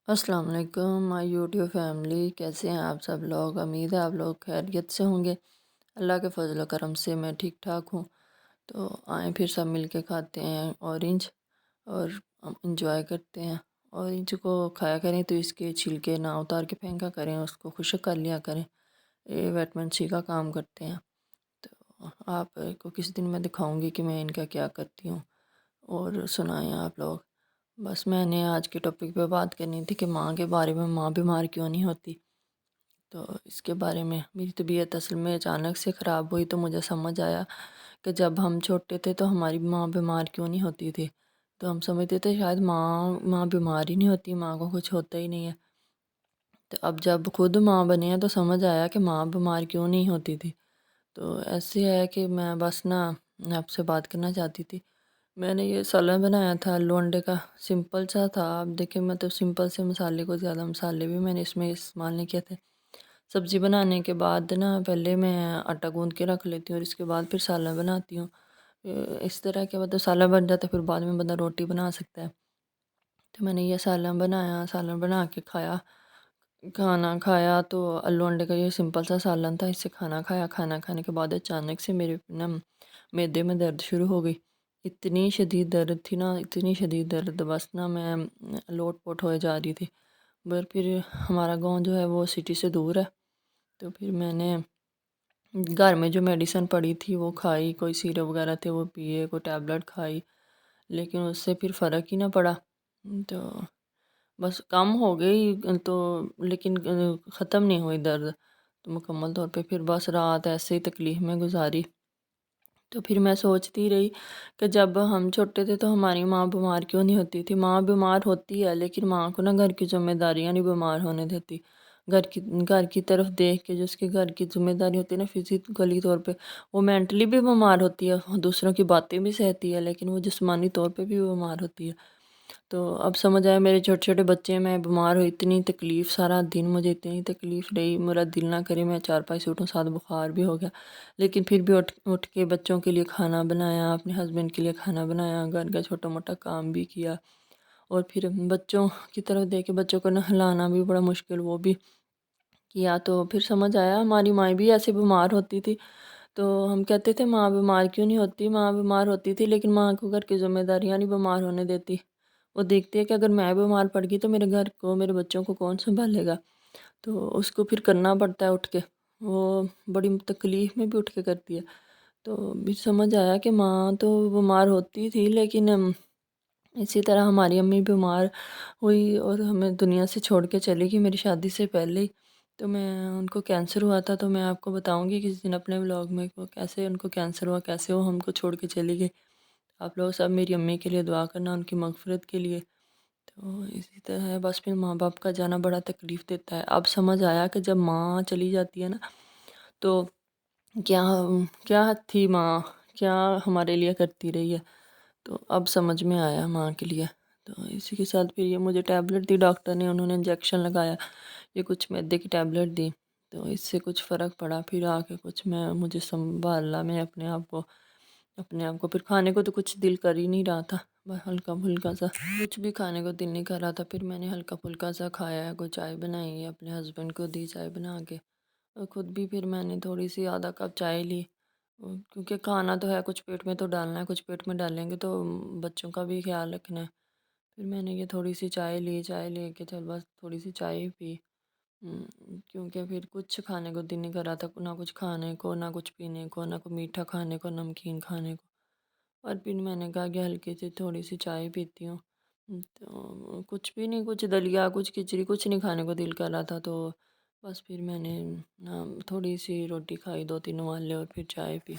अस्सलाम वालेकुम my YouTube family. कैसे हैं आप सब लोग? उम्मीद है आप लोग खैरियत से होंगे। अल्लाह के फजल व करम से मैं ठीक ठाक हूँ। तो आए फिर सब मिल के खाते हैं ऑरेंज और इंजॉय करते हैं। ऑरेंज को खाया करें तो इसके छिलके ना उतार के फेंका करें, उसको खुश्क कर लिया करें। ये विटामिन सी का काम करते हैं। तो आपको किसी दिन मैं दिखाऊंगी कि मैं इनका क्या करती हूँ और सुनाएं आप लोग। बस मैंने आज के टॉपिक पे बात करनी थी कि माँ के बारे में, माँ बीमार क्यों नहीं होती। तो इसके बारे में मेरी तबीयत असल में अचानक से ख़राब हुई तो मुझे समझ आया कि जब हम छोटे थे तो हमारी माँ बीमार क्यों नहीं होती थी। तो हम समझते थे शायद माँ माँ बीमार ही नहीं होती, माँ को कुछ होता ही नहीं है। तो अब जब खुद माँ बने हैं तो समझ आया कि माँ बीमार क्यों नहीं होती थी। तो ऐसे है कि मैं बस ना आपसे बात करना चाहती थी। मैंने ये सालन बनाया था आलू अंडे का, सिंपल सा था। आप देखें मैं तो सिंपल से मसाले को, ज़्यादा मसाले भी मैंने इसमें इस्तेमाल नहीं किए थे। सब्ज़ी बनाने के बाद ना पहले मैं आटा गूंद के रख लेती हूँ और इसके बाद फिर सालन बनाती हूँ। इस तरह के मतलब सालन बन जाता है, फिर बाद में बंदा रोटी बना सकता है। तो मैंने ये सालन बनाया, सालन बना के खाया। खाना खाया तो आलू अंडे का ये सिंपल सा सालन था, इससे खाना खाया। खाना खाने के बाद अचानक से मेरे ना मैदे में दर्द शुरू हो गई। इतनी शदीद दर्द थी ना, इतनी शदीद दर्द, बस ना मैं लोट पोट होए जा रही थी। पर फिर हमारा गांव जो है वो सिटी से दूर है। तो फिर मैंने घर में जो मेडिसिन पड़ी थी वो खाई, कोई सिरप वगैरह थे वो पिए, कोई टैबलेट खाई, लेकिन उससे फिर फ़र्क ही ना पड़ा। तो बस कम हो गई तो, लेकिन ख़त्म नहीं हुई दर्द तो मुकम्मल तौर पे। फिर बस रात ऐसे ही तकलीफ़ में गुजारी। तो फिर मैं सोचती रही कि जब हम छोटे थे तो हमारी माँ बीमार क्यों नहीं होती थी। माँ बीमार होती है लेकिन माँ को ना घर की जिम्मेदारियाँ नहीं बीमार होने देती। घर की तरफ देख के जो उसके घर की जिम्मेदारी होती है ना, फिजिकली तौर पे वो मेंटली भी बीमार होती है, दूसरों की बातें भी सहती है, लेकिन वो जिस्मानी तौर पे भी बीमार होती है। तो अब समझ आया, मेरे छोटे छोटे बच्चे, मैं बीमार हुई, इतनी तकलीफ़, सारा दिन मुझे इतनी तकलीफ़ रही, मेरा दिल ना करे मैं चारपाई से उठूँ, साथ बुखार भी हो गया। लेकिन फिर भी उठ उठ के बच्चों के लिए खाना बनाया, अपने हस्बैंड के लिए खाना बनाया, घर का छोटा मोटा काम भी किया। और फिर बच्चों की तरफ देख के बच्चों को नहलाना भी बड़ा मुश्किल, वो भी किया। तो फिर समझ आया हमारी माँ भी ऐसे बीमार होती थी। तो हम कहते थे माँ बीमार क्यों नहीं होती, माँ बीमार होती थी लेकिन माँ को घर की जिम्मेदारियाँ नहीं बीमार होने देती। वो देखती है कि अगर मैं बीमार पड़ गई तो मेरे घर को, मेरे बच्चों को कौन संभालेगा। तो उसको फिर करना पड़ता है उठ के, वो बड़ी तकलीफ़ में भी उठ के करती है। तो फिर समझ आया कि माँ तो बीमार होती थी लेकिन इसी तरह हमारी अम्मी बीमार हुई और हमें दुनिया से छोड़ के चली गई मेरी शादी से पहले ही। तो मैं, उनको कैंसर हुआ था, तो मैं आपको बताऊंगी किसी दिन अपने व्लॉग में वो कैसे उनको कैंसर हुआ, कैसे वो हमको छोड़ के चली गई। आप लोग सब मेरी अम्मी के लिए दुआ करना, उनकी मगफरत के लिए। तो इसी तरह है, बस फिर माँ बाप का जाना बड़ा तकलीफ़ देता है। अब समझ आया कि जब माँ चली जाती है ना, तो क्या क्या थी माँ, क्या हमारे लिए करती रही है। तो अब समझ में आया माँ के लिए। तो इसी के साथ फिर ये मुझे टैबलेट दी डॉक्टर ने, उन्होंने इंजेक्शन लगाया, ये कुछ मैदे की टैबलेट दी। तो इससे कुछ फ़र्क पड़ा, फिर आके कुछ मैं मुझे संभाला मैं अपने आप को। फिर खाने को तो कुछ दिल कर ही नहीं रहा था, बस हल्का फुल्का सा, कुछ भी खाने को दिल नहीं कर रहा था। फिर मैंने हल्का फुल्का सा खाया, कोई चाय बनाई, अपने हस्बैंड को दी चाय बना के, और ख़ुद भी फिर मैंने थोड़ी सी आधा कप चाय ली। क्योंकि खाना तो है, कुछ पेट में तो डालना है, कुछ पेट में डालेंगे तो बच्चों का भी ख्याल रखना है। फिर मैंने ये थोड़ी सी चाय ली, चाय लेके चल बस थोड़ी सी चाय ही पी। क्योंकि फिर कुछ खाने को दिल नहीं कर रहा था, ना कुछ खाने को, ना कुछ पीने को, ना कुछ मीठा खाने को, नमकीन खाने को। और फिर मैंने कहा कि हल्की सी थोड़ी सी चाय पीती हूँ। तो कुछ भी नहीं, कुछ दलिया, कुछ खिचड़ी, कुछ नहीं खाने को दिल कर रहा था। तो बस फिर मैंने थोड़ी सी रोटी खाई, 2-3 वाले, और फिर चाय पी।